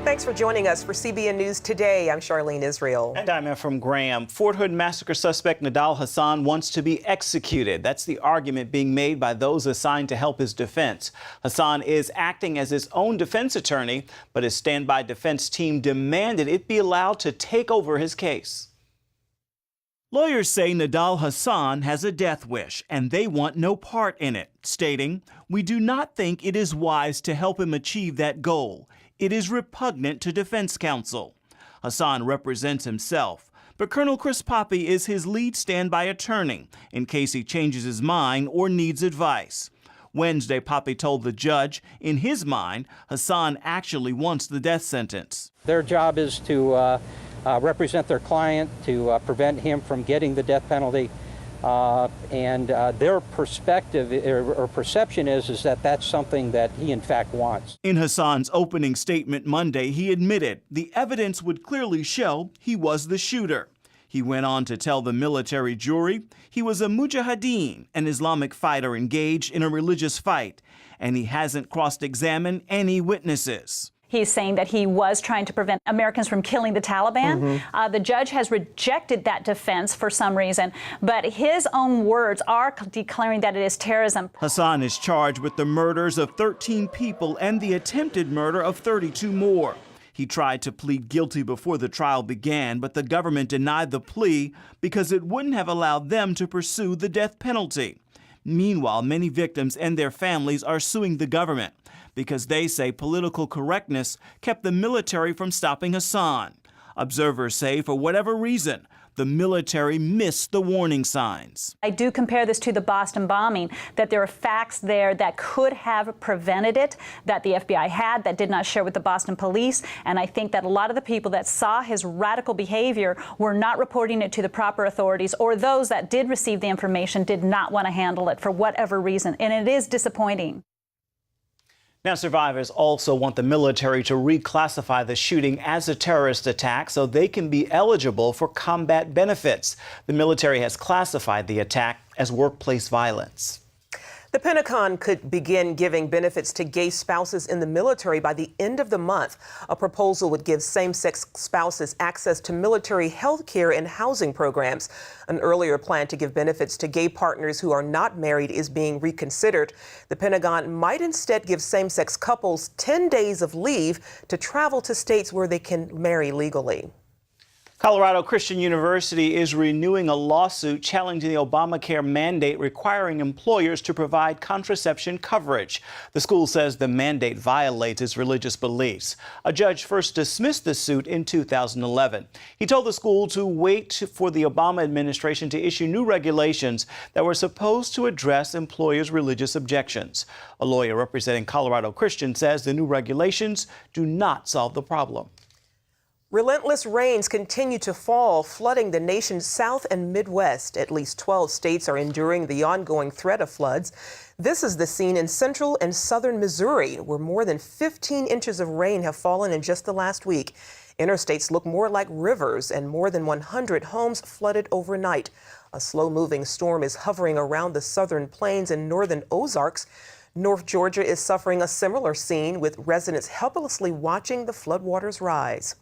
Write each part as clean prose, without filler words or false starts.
Thanks for joining us for CBN News Today. I'm Charlene Israel. And I'm Ephraim Graham. Fort Hood massacre suspect Nidal Hasan wants to be executed. That's the argument being made by those assigned to help his defense. Hasan is acting as his own defense attorney, but his standby defense team demanded it be allowed to take over his case. Lawyers say Nidal Hasan has a death wish, and they want no part in it, stating, "We do not think it is wise to help him achieve that goal. It is repugnant to defense counsel." Hasan represents himself, but Colonel Chris Poppy is his lead standby attorney in case he changes his mind or needs advice. Wednesday, Poppy told the judge, in his mind, Hasan actually wants the death sentence. Their job is to represent their client, to prevent him from getting the death penalty. And their perspective or perception is that that's something that he in fact wants. In Hasan's opening statement Monday, he admitted the evidence would clearly show he was the shooter. He went on to tell the military jury he was a mujahideen, an Islamic fighter engaged in a religious fight, and he hasn't cross-examined any witnesses. He's saying that he was trying to prevent Americans from killing the Taliban. The judge has rejected that defense for some reason, but his own words are declaring that it is terrorism. Hasan is charged with the murders of 13 people and the attempted murder of 32 more. He tried to plead guilty before the trial began, but the government denied the plea because it wouldn't have allowed them to pursue the death penalty. Meanwhile, many victims and their families are suing the government because they say political correctness kept the military from stopping Hasan. Observers say for whatever reason, the military missed the warning signs. I do compare this to the Boston bombing, that there are facts there that could have prevented it, that the FBI had, that did not share with the Boston police. And I think that a lot of the people that saw his radical behavior were not reporting it to the proper authorities, or those that did receive the information did not want to handle it for whatever reason. And it is disappointing. Now, survivors also want the military to reclassify the shooting as a terrorist attack so they can be eligible for combat benefits. The military has classified the attack as workplace violence. The Pentagon could begin giving benefits to gay spouses in the military by the end of the month. A proposal would give same-sex spouses access to military health care and housing programs. An earlier plan to give benefits to gay partners who are not married is being reconsidered. The Pentagon might instead give same-sex couples 10 days of leave to travel to states where they can marry legally. Colorado Christian University is renewing a lawsuit challenging the Obamacare mandate requiring employers to provide contraception coverage. The school says the mandate violates its religious beliefs. A judge first dismissed the suit in 2011. He told the school to wait for the Obama administration to issue new regulations that were supposed to address employers' religious objections. A lawyer representing Colorado Christian says the new regulations do not solve the problem. Relentless rains continue to fall, flooding the nation's South and Midwest. At least 12 states are enduring the ongoing threat of floods. This is the scene in central and southern Missouri, where more than 15 inches of rain have fallen in just the last week. Interstates look more like rivers, and more than 100 homes flooded overnight. A slow-moving storm is hovering around the southern plains and northern Ozarks. North Georgia is suffering a similar scene, with residents helplessly watching the floodwaters rise.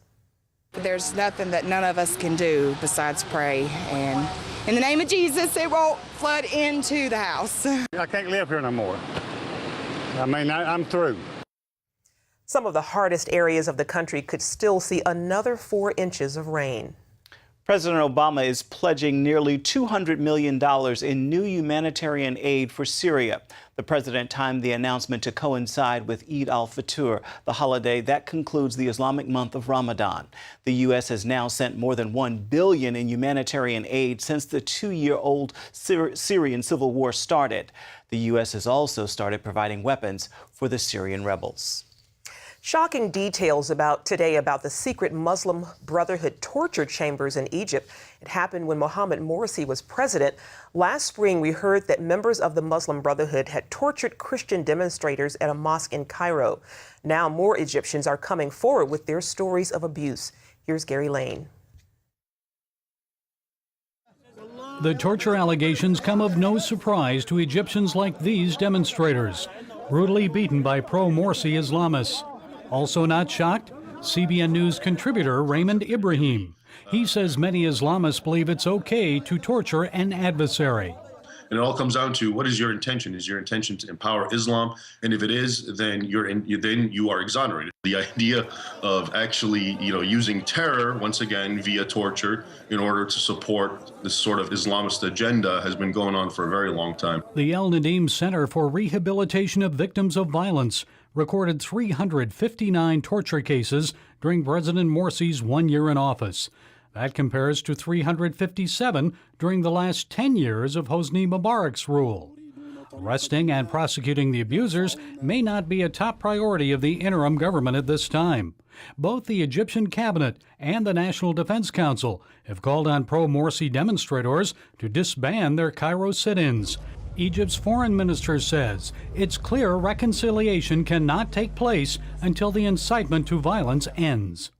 There's nothing that none of us can do besides pray, and in the name of Jesus, it won't flood into the house. I can't live here no more. I mean, I'm through. Some of the hardest areas of the country could still see another 4 inches of rain. President Obama is pledging nearly $200 million in new humanitarian aid for Syria. The president timed the announcement to coincide with Eid al-Fitr, the holiday that concludes the Islamic month of Ramadan. The U.S. has now sent more than $1 billion in humanitarian aid since the 2-year-old Syrian civil war started. The U.S. has also started providing weapons for the Syrian rebels. Shocking details today about the secret Muslim Brotherhood torture chambers in Egypt. It happened when Mohamed Morsi was president. Last spring, we heard that members of the Muslim Brotherhood had tortured Christian demonstrators at a mosque in Cairo. Now more Egyptians are coming forward with their stories of abuse. Here's Gary Lane. The torture allegations come of no surprise to Egyptians like these demonstrators, brutally beaten by pro-Morsi Islamists. Also not shocked, CBN News contributor Raymond Ibrahim. He says many Islamists believe it's okay to torture an adversary. And it all comes down to, what is your intention? Is your intention to empower Islam? And if it is, then you are exonerated. The idea of actually, using terror once again via torture in order to support this sort of Islamist agenda has been going on for a very long time. The El Nadim Center for Rehabilitation of Victims of Violence recorded 359 torture cases during President Morsi's 1 year in office. That compares to 357 during the last 10 years of Hosni Mubarak's rule. Arresting and prosecuting the abusers may not be a top priority of the interim government at this time. Both the Egyptian cabinet and the National Defense Council have called on pro-Morsi demonstrators to disband their Cairo sit-ins. Egypt's foreign minister says it's clear reconciliation cannot take place until the incitement to violence ends.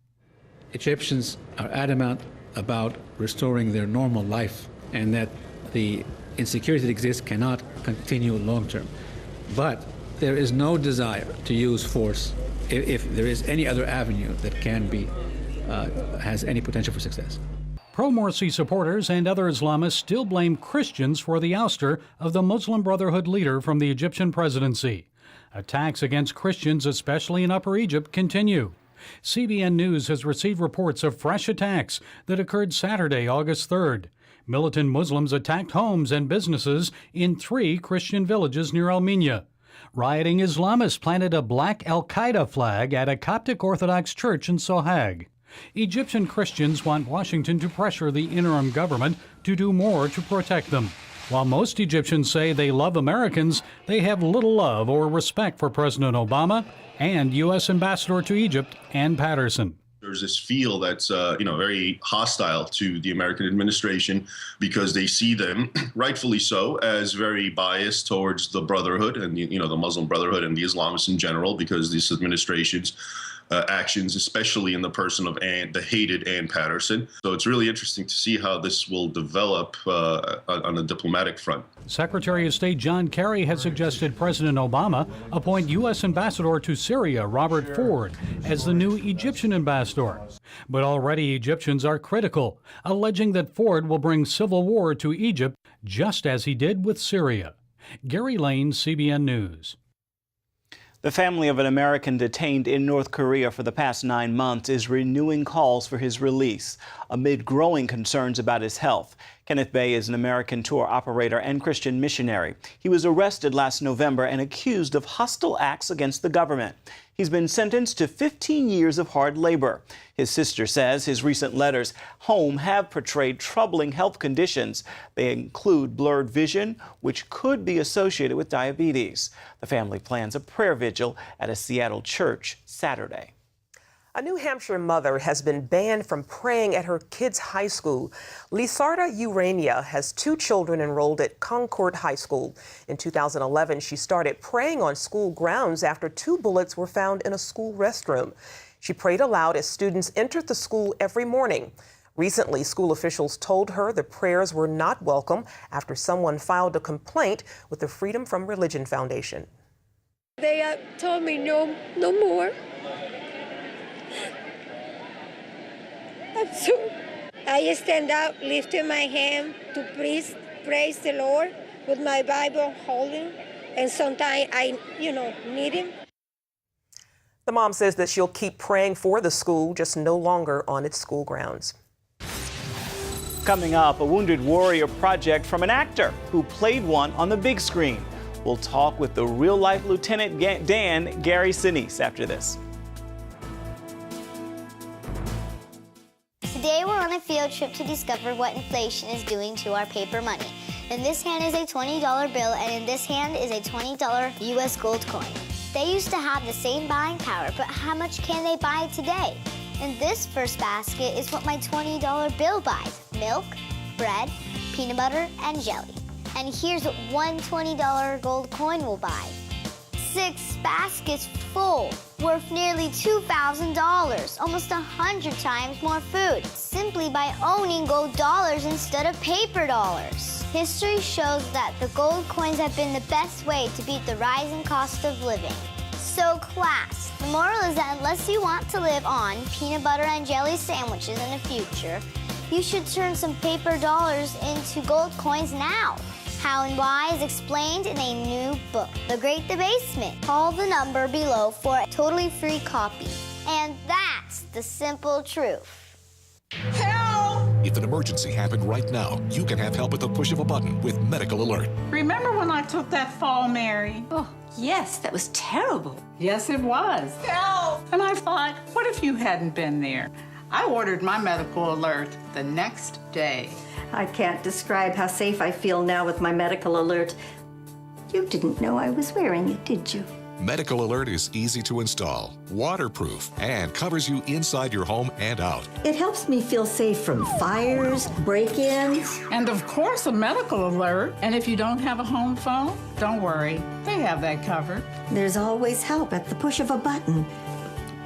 Egyptians are adamant about restoring their normal life and that the insecurity that exists cannot continue long term. But there is no desire to use force if there is any other avenue that can be, has any potential for success. Pro-Morsi supporters and other Islamists still blame Christians for the ouster of the Muslim Brotherhood leader from the Egyptian presidency. Attacks against Christians, especially in Upper Egypt, continue. CBN News has received reports of fresh attacks that occurred Saturday, August 3rd. Militant Muslims attacked homes and businesses in 3 Christian villages near Alminia. Rioting Islamists planted a black Al-Qaeda flag at a Coptic Orthodox church in Sohag. Egyptian Christians want Washington to pressure the interim government to do more to protect them. While most Egyptians say they love Americans, they have little love or respect for President Obama and U.S. Ambassador to Egypt, Ann Patterson. There's this feel that's, very hostile to the American administration because they see them, rightfully so, as very biased towards the Brotherhood and, the Muslim Brotherhood and the Islamists in general, because this administration's actions, especially in the person of the hated Ann Patterson. So it's really interesting to see how this will develop on the diplomatic front. Secretary of State John Kerry has suggested President Obama appoint U.S. Ambassador to Syria Robert Ford as the new Egyptian ambassador. But already Egyptians are critical, alleging that Ford will bring civil war to Egypt just as he did with Syria. Gary Lane, CBN News. The family of an American detained in North Korea for the past 9 months is renewing calls for his release amid growing concerns about his health. Kenneth Bay is an American tour operator and Christian missionary. He was arrested last November and accused of hostile acts against the government. He's been sentenced to 15 years of hard labor. His sister says his recent letters home have portrayed troubling health conditions. They include blurred vision, which could be associated with diabetes. The family plans a prayer vigil at a Seattle church Saturday. A New Hampshire mother has been banned from praying at her kids' high school. Lizarda Urania has 2 children enrolled at Concord High School. In 2011, she started praying on school grounds after 2 bullets were found in a school restroom. She prayed aloud as students entered the school every morning. Recently, school officials told her the prayers were not welcome after someone filed a complaint with the Freedom from Religion Foundation. They told me no more. I stand up, lifting my hand to praise the Lord with my Bible holding, and sometimes I, need Him. The mom says that she'll keep praying for the school, just no longer on its school grounds. Coming up, a Wounded Warrior project from an actor who played one on the big screen. We'll talk with the real-life Lieutenant Dan Gary Sinise after this. Today we're on a field trip to discover what inflation is doing to our paper money. In this hand is a $20 bill, and in this hand is a $20 U.S. gold coin. They used to have the same buying power, but how much can they buy today? In this first basket is what my $20 bill buys: milk, bread, peanut butter, and jelly. And here's what one $20 gold coin will buy: 6 baskets full, worth nearly $2,000, almost 100 times more food, simply by owning gold dollars instead of paper dollars. History shows that the gold coins have been the best way to beat the rising cost of living. So class, the moral is that unless you want to live on peanut butter and jelly sandwiches in the future, you should turn some paper dollars into gold coins now. How and why is explained in a new book, The Great Debasement. Call the number below for a totally free copy. And that's the simple truth. Help! If an emergency happened right now, you can have help at the push of a button with Medical Alert. Remember when I took that fall, Mary? Oh, yes, that was terrible. Yes, it was. Help! And I thought, what if you hadn't been there? I ordered my Medical Alert the next day. I can't describe how safe I feel now with my Medical Alert. You didn't know I was wearing it, did you? Medical Alert is easy to install, waterproof, and covers you inside your home and out. It helps me feel safe from fires, break-ins. And of course, a Medical Alert. And if you don't have a home phone, don't worry. They have that covered. There's always help at the push of a button.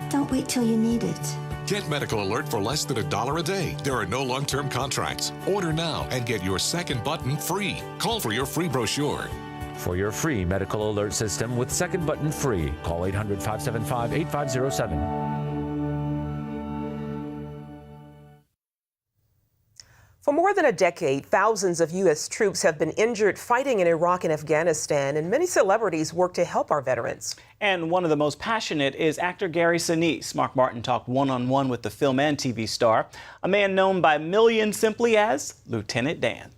Don't wait till you need it. Get Medical Alert for less than $1 a day. There are no long-term contracts. Order now and get your second button free. Call for your free brochure. For your free Medical Alert system with second button free, call 800-575-8507. For more than a decade, thousands of U.S. troops have been injured fighting in Iraq and Afghanistan, and many celebrities work to help our veterans. And one of the most passionate is actor Gary Sinise. Mark Martin talked one-on-one with the film and TV star, a man known by millions simply as Lieutenant Dan.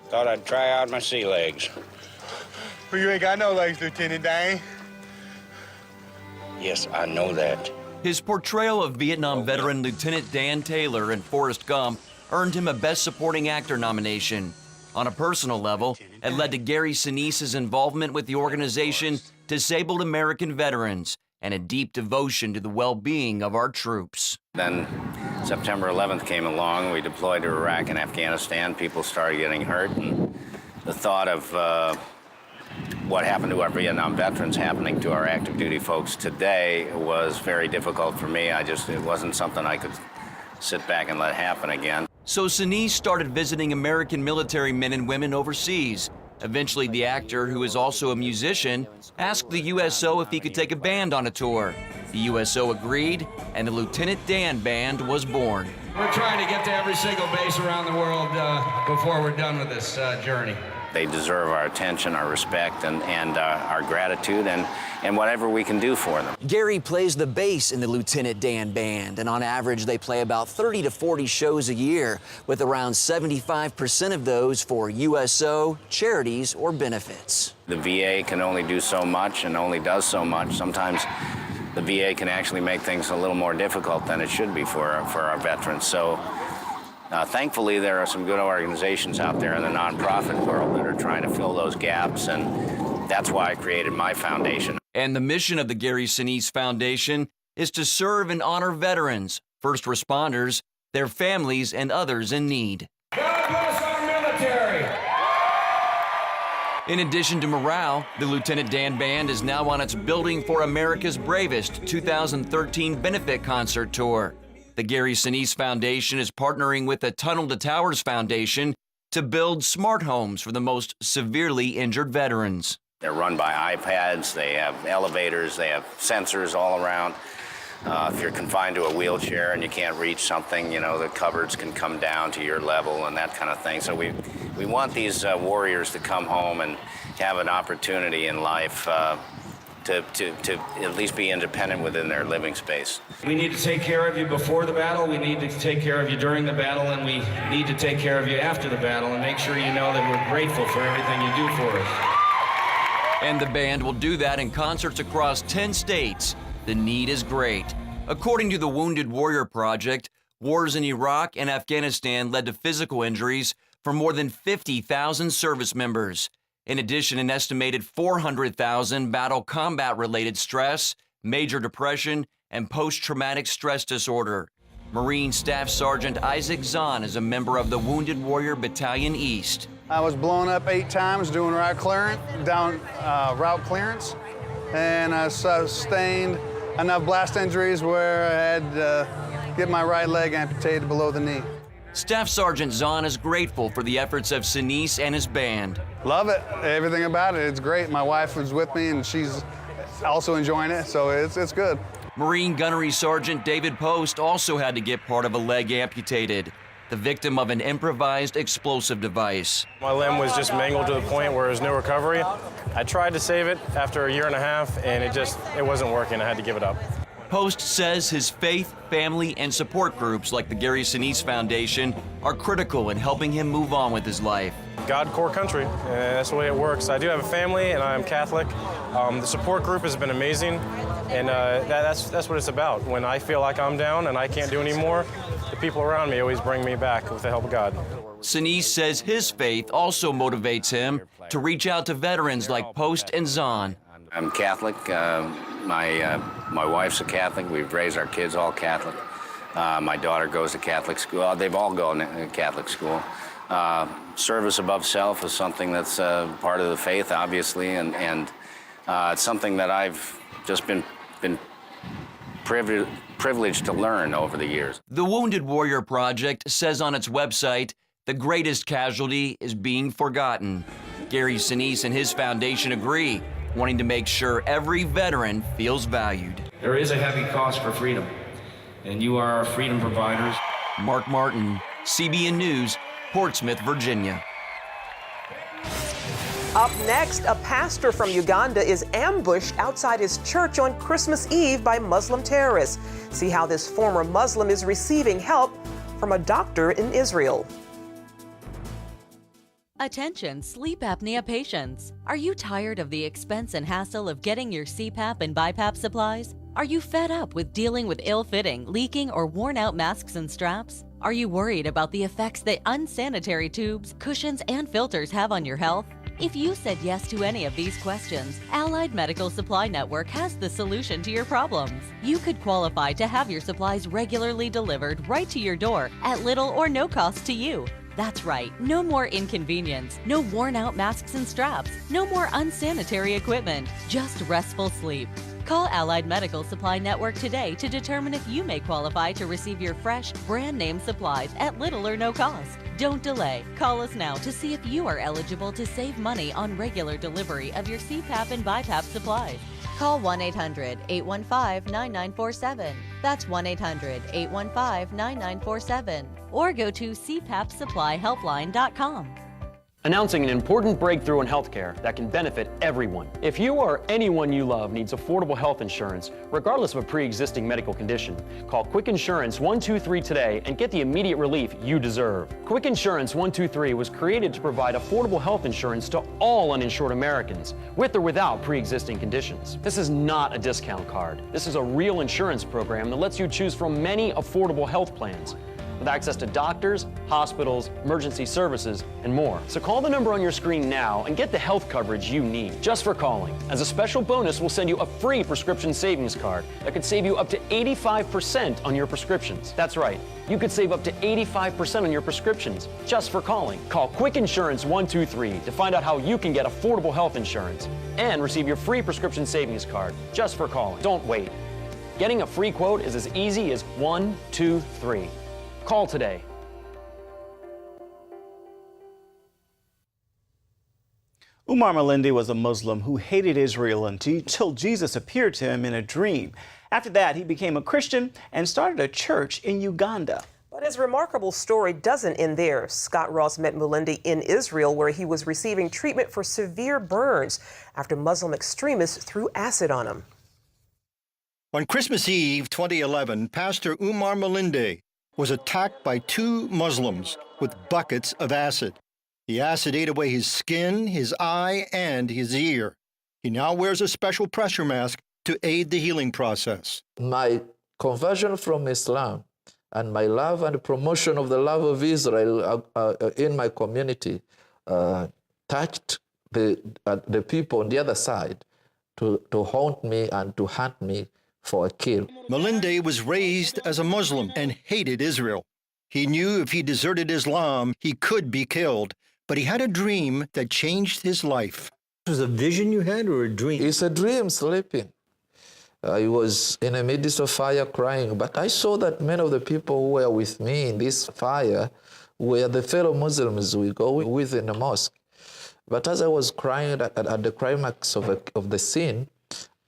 Thought I'd try out my sea legs. Well, you ain't got no legs, Lieutenant Dan. Yes, I know that. His portrayal of Vietnam veteran Lieutenant Dan Taylor in Forrest Gump earned him a Best Supporting Actor nomination. On a personal level, it led to Gary Sinise's involvement with the organization Disabled American Veterans and a deep devotion to the well-being of our troops. Then September 11th came along. We deployed to Iraq and Afghanistan. People started getting hurt, and the thought of what happened to our Vietnam veterans happening to our active duty folks today was very difficult for me. It wasn't something I could sit back and let happen again. So Sinise started visiting American military men and women overseas. Eventually, the actor, who is also a musician, asked the USO if he could take a band on a tour. The USO agreed, and the Lieutenant Dan Band was born. We're trying to get to every single base around the world before we're done with this journey. They deserve our attention, our respect, and our gratitude, and whatever we can do for them. Gary plays the bass in the Lieutenant Dan Band, and on average, they play about 30 to 40 shows a year, with around 75% of those for USO, charities, or benefits. The VA can only do so much and only does so much. Sometimes the VA can actually make things a little more difficult than it should be for our veterans. So thankfully, there are some good organizations out there in the nonprofit world that are trying to fill those gaps, and that's why I created my foundation. And the mission of the Gary Sinise Foundation is to serve and honor veterans, first responders, their families, and others in need. God bless our military! In addition to morale, the Lieutenant Dan Band is now on its Building for America's Bravest 2013 benefit concert tour. The Gary Sinise Foundation is partnering with the Tunnel to Towers Foundation to build smart homes for the most severely injured veterans. They're run by iPads, they have elevators, they have sensors all around. If you're confined to a wheelchair and you can't reach something, the cupboards can come down to your level and that kind of thing. So we want these warriors to come home and have an opportunity in life to at least be independent within their living space. We need to take care of you before the battle, we need to take care of you during the battle, and we need to take care of you after the battle and make sure you know that we're grateful for everything you do for us. And the band will do that in concerts across 10 states. The need is great. According to the Wounded Warrior Project, wars in Iraq and Afghanistan led to physical injuries for more than 50,000 service members. In addition, an estimated 400,000 battle combat-related stress, major depression, and post-traumatic stress disorder. Marine Staff Sergeant Isaac Zahn is a member of the Wounded Warrior Battalion East. I was blown up 8 times doing route clearance, and I sustained enough blast injuries where I had to get my right leg amputated below the knee. Staff Sergeant Zahn is grateful for the efforts of Sinise and his band. Love it, everything about it. It's great. My wife was with me, and she's also enjoying it, so it's good. Marine Gunnery Sergeant David Post also had to get part of a leg amputated, the victim of an improvised explosive device. My limb was just mangled to the point where there was no recovery. I tried to save it after a year and a half, and it wasn't working. I had to give it up. Post says his faith, family, and support groups like the Gary Sinise Foundation are critical in helping him move on with his life. God, core country, and that's the way it works. I do have a family, and I'm Catholic. The support group has been amazing, and that's what it's about. When I feel like I'm down and I can't do anymore, the people around me always bring me back with the help of God. Sinise says his faith also motivates him to reach out to veterans like Post and Zahn. I'm Catholic. My wife's a Catholic. We've raised our kids all Catholic. My daughter goes to Catholic school. They've all gone to Catholic school. Service above self is something that's part of the faith, obviously, and it's something that I've just been privileged to learn over the years. The Wounded Warrior Project says on its website, the greatest casualty is being forgotten. Gary Sinise and his foundation agree, wanting to make sure every veteran feels valued. There is a heavy cost for freedom, and you are our freedom providers. Mark Martin, CBN News, Portsmouth, Virginia. Up next, a pastor from Uganda is ambushed outside his church on Christmas Eve by Muslim terrorists. See how this former Muslim is receiving help from a doctor in Israel. Attention sleep apnea patients. Are you tired of the expense and hassle of getting your CPAP and BiPAP supplies? Are you fed up with dealing with ill-fitting, leaking, or worn-out masks and straps? Are you worried about the effects that unsanitary tubes, cushions, and filters have on your health? If you said yes to any of these questions, Allied Medical Supply Network has the solution to your problems. You could qualify to have your supplies regularly delivered right to your door at little or no cost to you. That's right, no more inconvenience, no worn-out masks and straps, no more unsanitary equipment, just restful sleep. Call Allied Medical Supply Network today to determine if you may qualify to receive your fresh, brand-name supplies at little or no cost. Don't delay. Call us now to see if you are eligible to save money on regular delivery of your CPAP and BiPAP supplies. Call 1-800-815-9947. That's 1-800-815-9947. Or go to cpapsupplyhelpline.com. Announcing an important breakthrough in healthcare that can benefit everyone. If you or anyone you love needs affordable health insurance, regardless of a pre-existing medical condition, call Quick Insurance 123 today and get the immediate relief you deserve. Quick Insurance 123 was created to provide affordable health insurance to all uninsured Americans, with or without pre-existing conditions. This is not a discount card. This is a real insurance program that lets you choose from many affordable health plans, with access to doctors, hospitals, emergency services, and more. So call the number on your screen now and get the health coverage you need just for calling. As a special bonus, we'll send you a free prescription savings card that could save you up to 85% on your prescriptions. That's right, you could save up to 85% on your prescriptions just for calling. Call Quick Insurance 123 to find out how you can get affordable health insurance and receive your free prescription savings card just for calling. Don't wait. Getting a free quote is as easy as 1, 2, 3. Call today. Umar Malindi was a Muslim who hated Israel until Jesus appeared to him in a dream. After that, he became a Christian and started a church in Uganda. But his remarkable story doesn't end there. Scott Ross met Malindi in Israel, where he was receiving treatment for severe burns after Muslim extremists threw acid on him. On Christmas Eve 2011, Pastor Umar Malindi was attacked by two Muslims with buckets of acid. The acid ate away his skin, his eye, and his ear. He now wears a special pressure mask to aid the healing process. My conversion from Islam and my love and promotion of the love of Israel in my community touched the people on the other side to haunt me and to hunt me for a kill. Malindi was raised as a Muslim and hated Israel. He knew if he deserted Islam, he could be killed, but he had a dream that changed his life. Was it a vision you had or a dream? It's a dream, sleeping. I was in the midst of fire crying, but I saw that many of the people who were with me in this fire were the fellow Muslims we go with in the mosque. But as I was crying at the climax of the scene,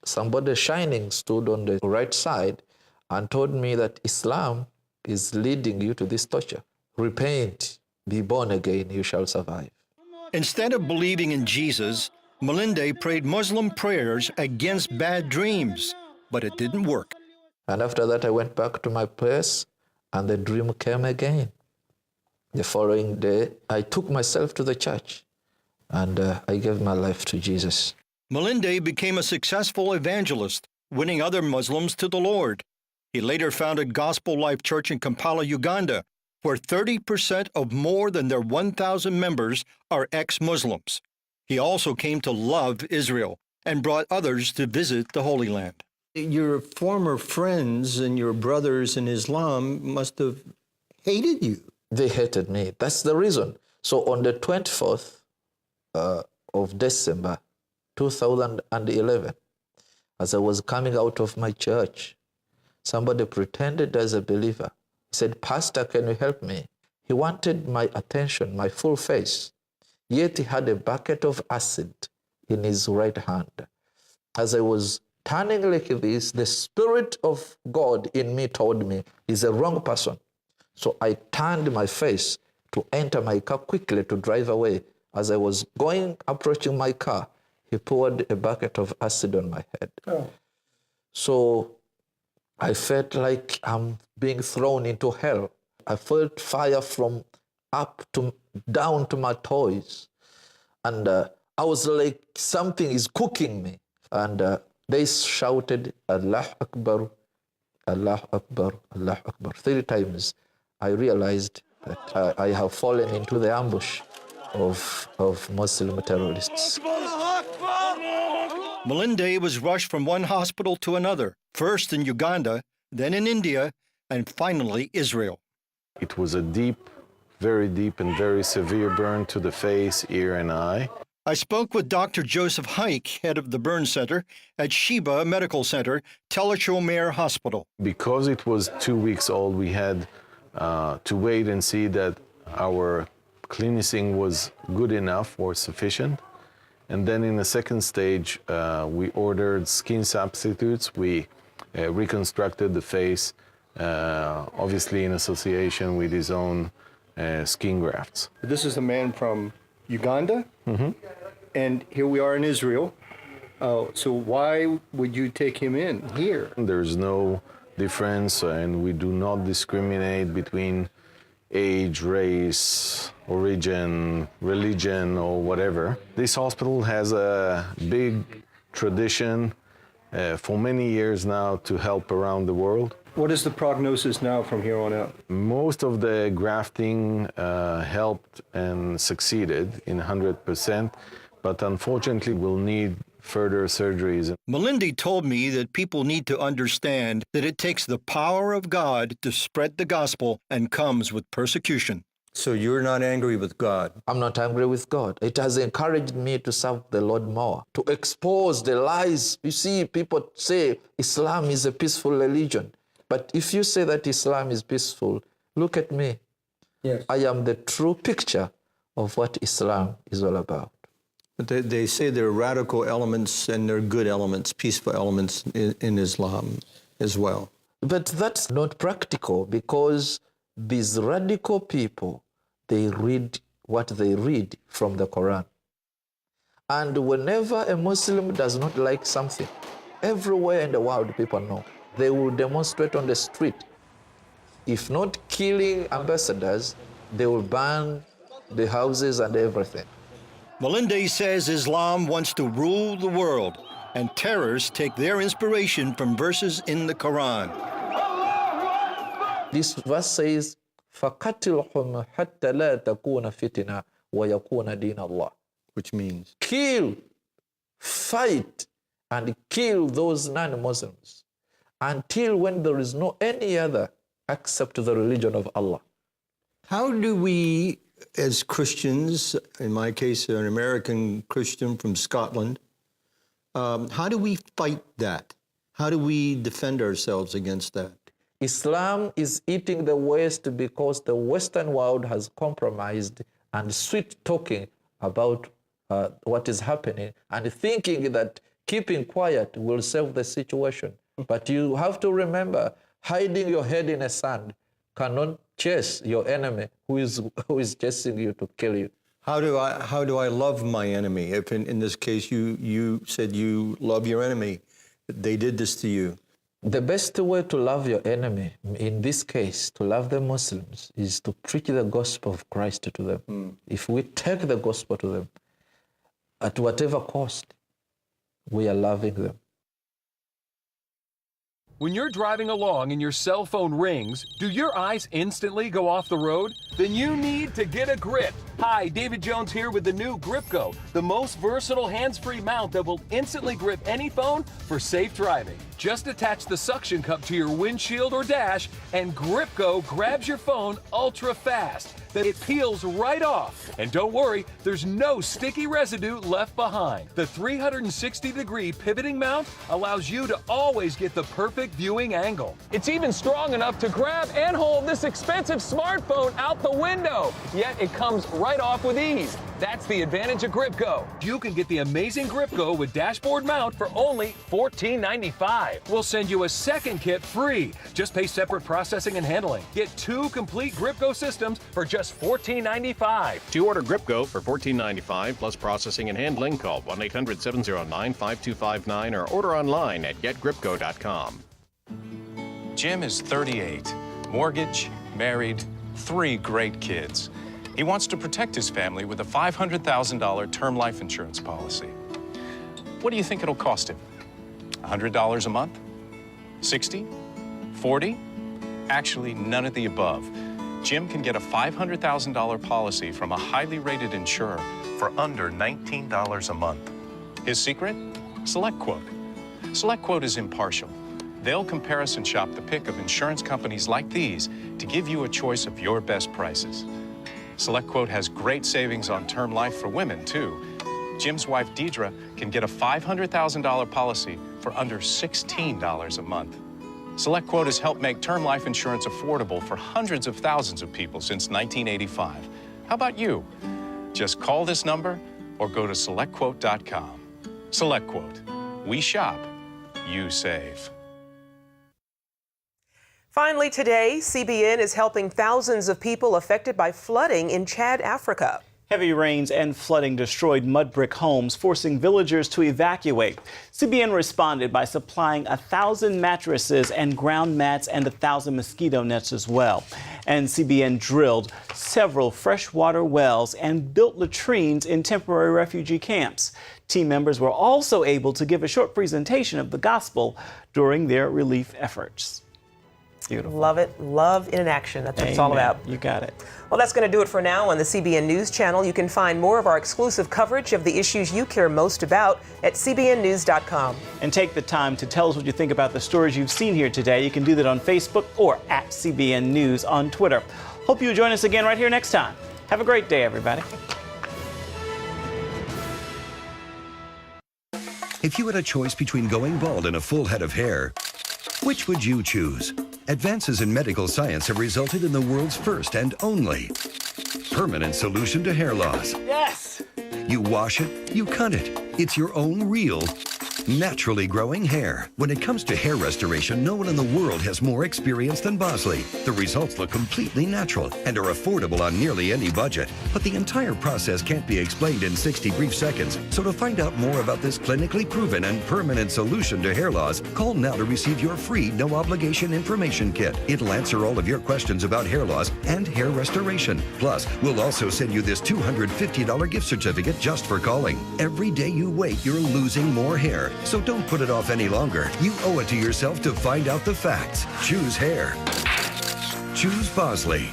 somebody shining stood on the right side and told me that Islam is leading you to this torture. Repent, be born again, you shall survive. Instead of believing in Jesus, Malinde prayed Muslim prayers against bad dreams, but it didn't work. And after that, I went back to my place, and the dream came again. The following day, I took myself to the church, and I gave my life to Jesus. Malinde became a successful evangelist, winning other Muslims to the Lord. He later founded Gospel Life Church in Kampala, Uganda, where 30% of more than their 1,000 members are ex-Muslims. He also came to love Israel and brought others to visit the Holy Land. Your former friends and your brothers in Islam must have hated you. They hated me. That's the reason. So on the 24th of December 2011, as I was coming out of my church, somebody pretended as a believer. He said, "Pastor, can you help me?" He wanted my attention, my full face. Yet he had a bucket of acid in his right hand. As I was turning like this, the Spirit of God in me told me, he's a wrong person. So I turned my face to enter my car quickly to drive away. As I was approaching my car, he poured a bucket of acid on my head. Oh. So I felt like I'm being thrown into hell. I felt fire from up to down to my toes. And I was like, something is cooking me. And they shouted, Allah Akbar, Allah Akbar, Allah Akbar, 3 times. I realized that I have fallen into the ambush of Muslim terrorists. Malinde was rushed from one hospital to another, first in Uganda, then in India, and finally Israel. It was a deep, very deep and very severe burn to the face, ear, and eye. I spoke with Dr. Joseph Hike, head of the burn center at Sheba Medical Center, Tel Aviv Hospital. Because it was 2 weeks old, we had to wait and see that our cleansing was good enough or sufficient. And then in the second stage, we ordered skin substitutes. We reconstructed the face, obviously in association with his own skin grafts. This is a man from Uganda, and here we are in Israel. So why would you take him in here? There's no difference, and we do not discriminate between age, race, origin, religion, or whatever. This hospital has a big tradition for many years now to help around the world. What is the prognosis now from here on out? Most of the grafting helped and succeeded in 100%, but unfortunately we'll need further surgeries. Malinde told me that people need to understand that it takes the power of God to spread the gospel and comes with persecution. So you're not angry with God? I'm not angry with God. It has encouraged me to serve the Lord more, to expose the lies. You see, people say Islam is a peaceful religion. But if you say that Islam is peaceful, look at me. Yes. I am the true picture of what Islam is all about. But they say there are radical elements and there are good elements, peaceful elements in Islam as well. But that's not practical because these radical people, they read what they read from the Quran. And whenever a Muslim does not like something, everywhere in the world people know, they will demonstrate on the street. If not killing ambassadors, they will burn the houses and everything. Malinde says Islam wants to rule the world, and terrorists take their inspiration from verses in the Quran. This verse says, فَقَتِلْهُمْ حَتَّى لَا تَكُونَ فِتْنَةٌ وَيَكُونَ دِينَ اللَّهِ. Which means? Kill, fight, and kill those non-Muslims until when there is no any other except the religion of Allah. How do we, as Christians, in my case, an American Christian from Scotland, how do we fight that? How do we defend ourselves against that? Islam is eating the West because the Western world has compromised and sweet-talking about what is happening and thinking that Keeping quiet will save the situation. But you have to remember, hiding your head in the sand cannot chase your enemy who is chasing you to kill you. How do I love my enemy? If in this case you said you love your enemy, they did this to you. The best way to love your enemy, in this case, to love the Muslims, is to preach the gospel of Christ to them. If we take the gospel to them, at whatever cost, we are loving them. When you're driving along and your cell phone rings, do your eyes instantly go off the road? Then you need to get a grip. Hi, David Jones here with the new Grip Go, the most versatile hands-free mount that will instantly grip any phone for safe driving. Just attach the suction cup to your windshield or dash, and Grip Go grabs your phone ultra fast. Then it peels right off. And don't worry, there's no sticky residue left behind. The 360-degree pivoting mount allows you to always get the perfect viewing angle. It's even strong enough to grab and hold this expensive smartphone out the window. Yet it comes right off with ease. That's the advantage of Grip Go. You can get the amazing Grip Go with dashboard mount for only $14.95. We'll send you a second kit free. Just pay separate processing and handling. Get 2 complete Grip Go systems for just $14.95. To order Grip Go for $14.95 plus processing and handling, call 1-800-709-5259 or order online at getgripgo.com. Jim is 38, mortgage, married, 3 great kids. He wants to protect his family with a $500,000 term life insurance policy. What do you think it'll cost him? $100 a month? 60? 40? Actually, none of the above. Jim can get a $500,000 policy from a highly rated insurer for under $19 a month. His secret? SelectQuote. SelectQuote is impartial. They'll comparison shop the pick of insurance companies like these to give you a choice of your best prices. SelectQuote has great savings on term life for women, too. Jim's wife, Deidre, can get a $500,000 policy for under $16 a month. SelectQuote has helped make term life insurance affordable for hundreds of thousands of people since 1985. How about you? Just call this number or go to SelectQuote.com. SelectQuote. We shop, you save. Finally today, CBN is helping thousands of people affected by flooding in Chad, Africa. Heavy rains and flooding destroyed mud brick homes, forcing villagers to evacuate. CBN responded by supplying 1,000 mattresses and ground mats and 1,000 mosquito nets as well. And CBN drilled several freshwater wells and built latrines in temporary refugee camps. Team members were also able to give a short presentation of the gospel during their relief efforts. Beautiful. Love it. Love in action. That's what it's all about. You got it. Well, that's going to do it for now on the CBN News Channel. You can find more of our exclusive coverage of the issues you care most about at cbnnews.com. And take the time to tell us what you think about the stories you've seen here today. You can do that on Facebook or at CBN News on Twitter. Hope you'll join us again right here next time. Have a great day, everybody. If you had a choice between going bald and a full head of hair, which would you choose? Advances in medical science have resulted in the world's first and only permanent solution to hair loss. Yes! You wash it, you cut it. It's your own real, naturally growing hair. When it comes to hair restoration, no one in the world has more experience than Bosley. The results look completely natural and are affordable on nearly any budget. But the entire process can't be explained in 60 brief seconds. So to find out more about this clinically proven and permanent solution to hair loss, call now to receive your free no-obligation information kit. It'll answer all of your questions about hair loss and hair restoration. Plus, we'll also send you this $250 gift certificate just for calling. Every day you wait, you're losing more hair. So don't put it off any longer. You owe it to yourself to find out the facts. Choose hair. Choose Bosley.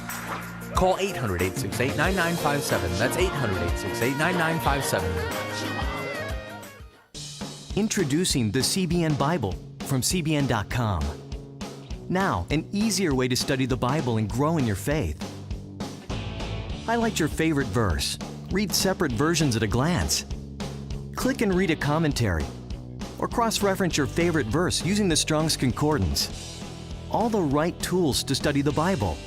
Call 800-868-9957. That's 800-868-9957. Introducing the CBN Bible from Cbn.com. Now, an easier way to study the Bible and grow in your faith. Highlight your favorite verse. Read separate versions at a glance. Click and read a commentary. Or cross-reference your favorite verse using the Strong's Concordance. All the right tools to study the Bible,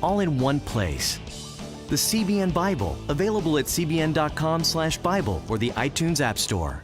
all in one place. The CBN Bible, available at cbn.com/Bible or the iTunes App Store.